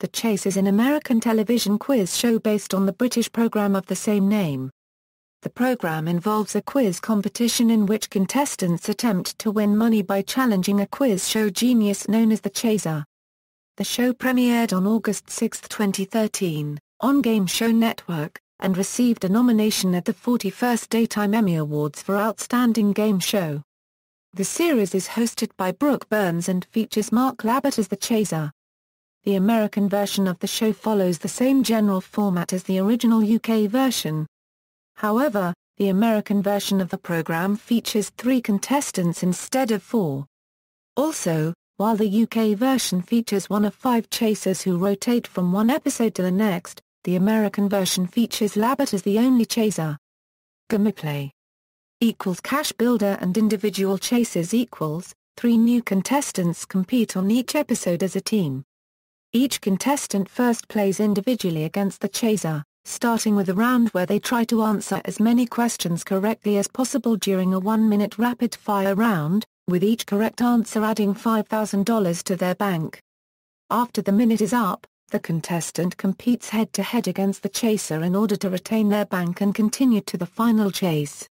The Chase is an American television quiz show based on the British program of the same name. The program involves a quiz competition in which contestants attempt to win money by challenging a quiz show genius known as The Chaser. The show premiered on August 6, 2013, on Game Show Network, and received a nomination at the 41st Daytime Emmy Awards for Outstanding Game Show. The series is hosted by Brooke Burns and features Mark Labbett as The Chaser. The American version of the show follows the same general format as the original UK version. However, the American version of the program features 3 contestants instead of 4. Also, while the UK version features one of 5 chasers who rotate from one episode to the next, the American version features Labbett as the only chaser. Gameplay equals cash builder and individual chasers equals 3 new contestants compete on each episode as a team. Each contestant first plays individually against the chaser, starting with a round where they try to answer as many questions correctly as possible during a 1-minute rapid-fire round, with each correct answer adding $5,000 to their bank. After the minute is up, the contestant competes head-to-head against the chaser in order to retain their bank and continue to the final chase.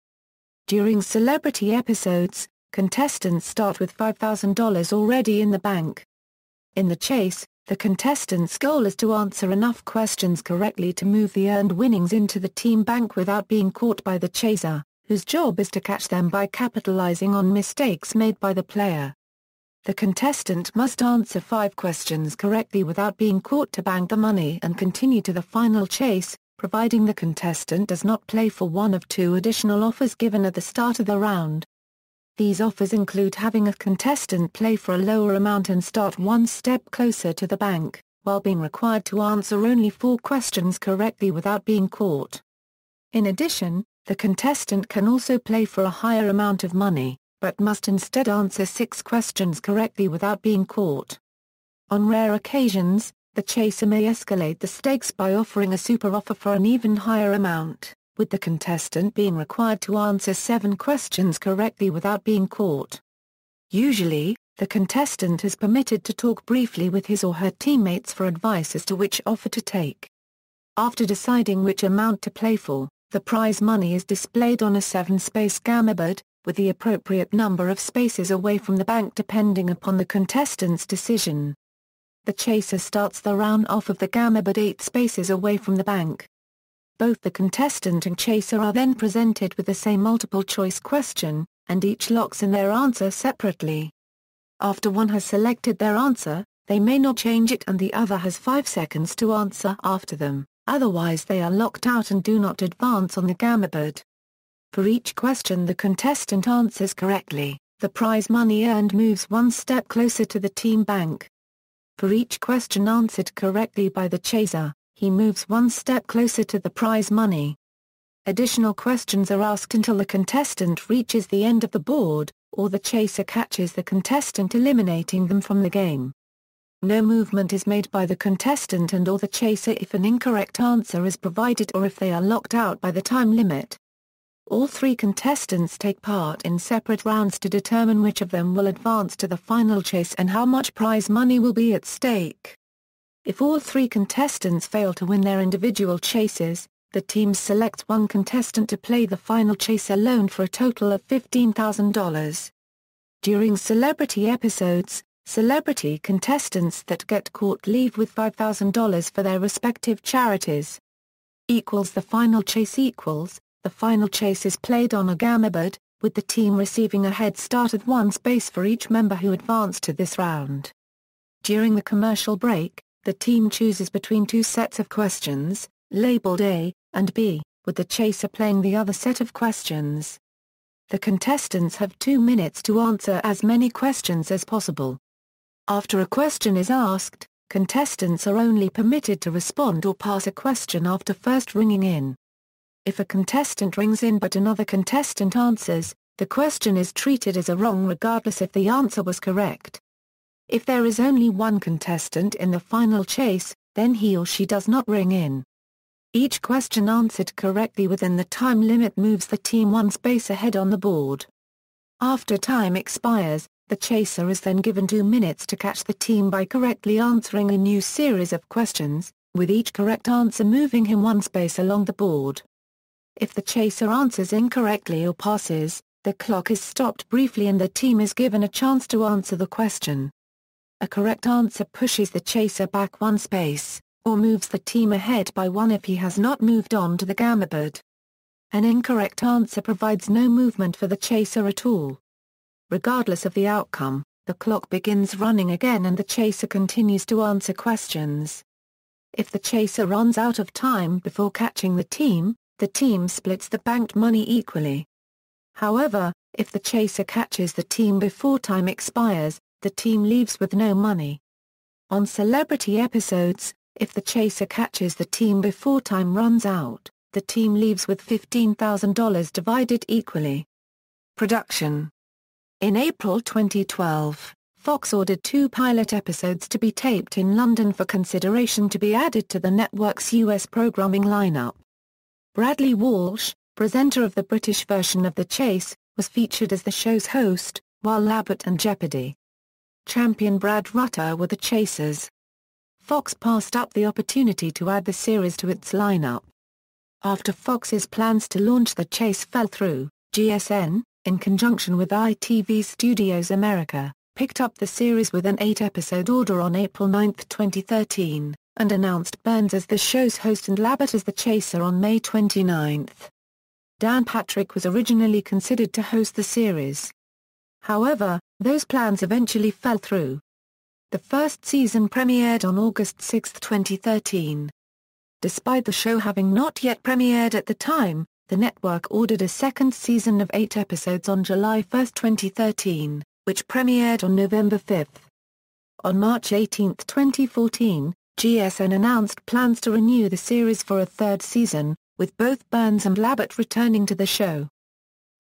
During celebrity episodes, contestants start with $5,000 already in the bank. In the chase, the contestant's goal is to answer enough questions correctly to move the earned winnings into the team bank without being caught by the chaser, whose job is to catch them by capitalizing on mistakes made by the player. The contestant must answer 5 questions correctly without being caught to bank the money and continue to the final chase, providing the contestant does not play for one of 2 additional offers given at the start of the round. These offers include having a contestant play for a lower amount and start one step closer to the bank, while being required to answer only 4 questions correctly without being caught. In addition, the contestant can also play for a higher amount of money, but must instead answer 6 questions correctly without being caught. On rare occasions, the chaser may escalate the stakes by offering a super offer for an even higher amount, with the contestant being required to answer 7 questions correctly without being caught. Usually, the contestant is permitted to talk briefly with his or her teammates for advice as to which offer to take. After deciding which amount to play for, the prize money is displayed on a 7-space gameboard, with the appropriate number of spaces away from the bank depending upon the contestant's decision. The chaser starts the round off of the gameboard 8 spaces away from the bank. Both the contestant and chaser are then presented with the same multiple-choice question, and each locks in their answer separately. After one has selected their answer, they may not change it and the other has 5 seconds to answer after them, otherwise they are locked out and do not advance on the gameboard. For each question the contestant answers correctly, the prize money earned moves one step closer to the team bank. For each question answered correctly by the chaser, he moves one step closer to the prize money. Additional questions are asked until the contestant reaches the end of the board, or the chaser catches the contestant eliminating them from the game. No movement is made by the contestant and/or the chaser if an incorrect answer is provided or if they are locked out by the time limit. All 3 contestants take part in separate rounds to determine which of them will advance to the final chase and how much prize money will be at stake. If all 3 contestants fail to win their individual chases, the teams select one contestant to play the final chase alone for a total of $15,000. During celebrity episodes, celebrity contestants that get caught leave with $5,000 for their respective charities. The final chase equals, the final chase is played on a gameboard, with the team receiving a head start of 1 space for each member who advanced to this round. During the commercial break, the team chooses between 2 sets of questions, labeled A and B, with the chaser playing the other set of questions. The contestants have 2 minutes to answer as many questions as possible. After a question is asked, contestants are only permitted to respond or pass a question after first ringing in. If a contestant rings in but another contestant answers, the question is treated as a wrong regardless if the answer was correct. If there is only one contestant in the final chase, then he or she does not ring in. Each question answered correctly within the time limit moves the team 1 space ahead on the board. After time expires, The chaser is then given 2 minutes to catch the team by correctly answering a new series of questions, with each correct answer moving him 1 space along the board. If the chaser answers incorrectly or passes, the clock is stopped briefly and the team is given a chance to answer the question. A correct answer pushes the chaser back 1 space, or moves the team ahead by 1 if he has not moved on to the gamma. An incorrect answer provides no movement for the chaser at all. Regardless of the outcome, the clock begins running again and the chaser continues to answer questions. If the chaser runs out of time before catching the team splits the banked money equally. However, if the chaser catches the team before time expires, the team leaves with no money. On celebrity episodes, if the chaser catches the team before time runs out, the team leaves with $15,000 divided equally. Production. In April 2012, Fox ordered 2 pilot episodes to be taped in London for consideration to be added to the network's US programming lineup. Bradley Walsh, presenter of the British version of The Chase, was featured as the show's host, while Labbett and Jeopardy! Champion Brad Rutter were the chasers. Fox passed up the opportunity to add the series to its lineup. After Fox's plans to launch The Chase fell through, GSN, in conjunction with ITV Studios America, picked up the series with an 8-episode order on April 9, 2013, and announced Burns as the show's host and Labbett as the chaser on May 29. Dan Patrick was originally considered to host the series. However, those plans eventually fell through. The first season premiered on August 6, 2013. Despite the show having not yet premiered at the time, the network ordered a second season of 8 episodes on July 1, 2013, which premiered on November 5. On March 18, 2014, GSN announced plans to renew the series for a 3rd season, with both Burns and Labbett returning to the show.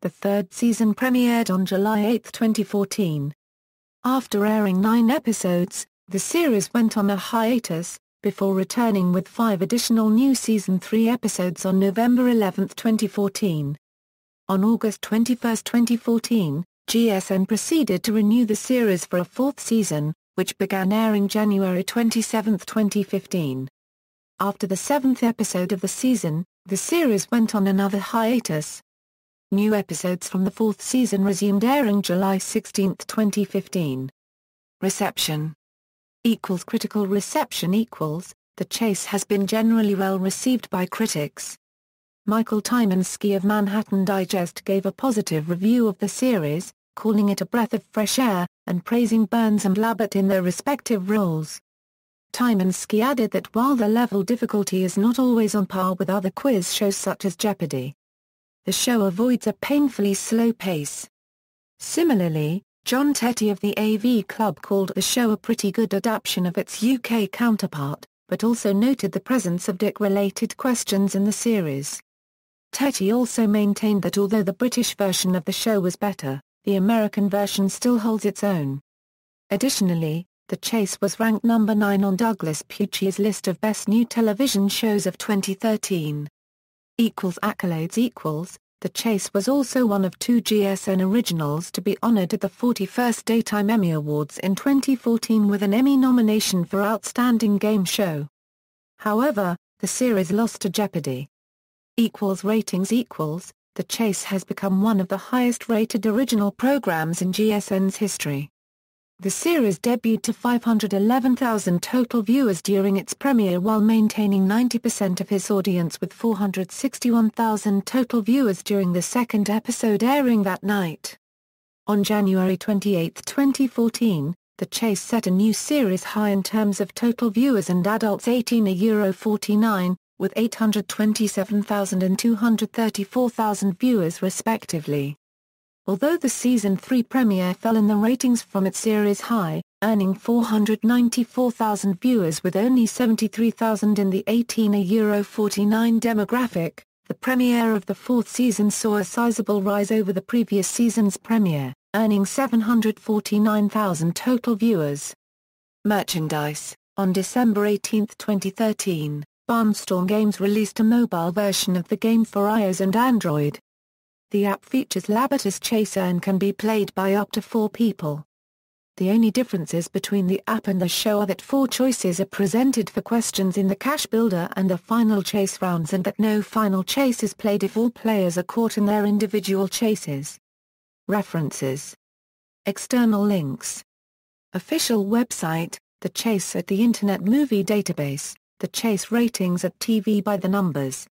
The 3rd season premiered on July 8, 2014. After airing 9 episodes, the series went on a hiatus, before returning with 5 additional new Season 3 episodes on November 11, 2014. On August 21, 2014, GSN proceeded to renew the series for a 4th season, which began airing January 27, 2015. After the 7th episode of the season, the series went on another hiatus. New episodes from the 4th season resumed airing July 16, 2015. Reception. Critical reception. The Chase has been generally well received by critics. Michael Tyminski of Manhattan Digest gave a positive review of the series, calling it a breath of fresh air, and praising Burns and Labbett in their respective roles. Tyminski added that while the level difficulty is not always on par with other quiz shows such as Jeopardy! The show avoids a painfully slow pace. Similarly, John Tetty of the AV Club called the show a pretty good adaptation of its UK counterpart, but also noted the presence of dick-related questions in the series. Tetty also maintained that although the British version of the show was better, the American version still holds its own. Additionally, The Chase was ranked number 9 on Douglas Pucci's list of Best New Television Shows of 2013. Accolades. The Chase was also one of 2 GSN originals to be honored at the 41st Daytime Emmy Awards in 2014 with an Emmy nomination for Outstanding Game Show. However, the series lost to Jeopardy! Ratings. The Chase has become one of the highest-rated original programs in GSN's history. The series debuted to 511,000 total viewers during its premiere while maintaining 90% of its audience with 461,000 total viewers during the 2nd episode airing that night. On January 28, 2014, The Chase set a new series high in terms of total viewers and adults 18–49, with 827,000 and 234,000 viewers respectively. Although the Season 3 premiere fell in the ratings from its series high, earning 494,000 viewers with only 73,000 in the 18–49 demographic, the premiere of the 4th season saw a sizable rise over the previous season's premiere, earning 749,000 total viewers. Merchandise. On December 18, 2013, Barnstorm Games released a mobile version of the game for iOS and Android. The app features Labbett as chaser and can be played by up to 4 people. The only differences between the app and the show are that 4 choices are presented for questions in the cash builder and the final chase rounds, and that no final chase is played if all players are caught in their individual chases. References. External links. Official website, The Chase at the Internet Movie Database, The Chase ratings at TV by the Numbers.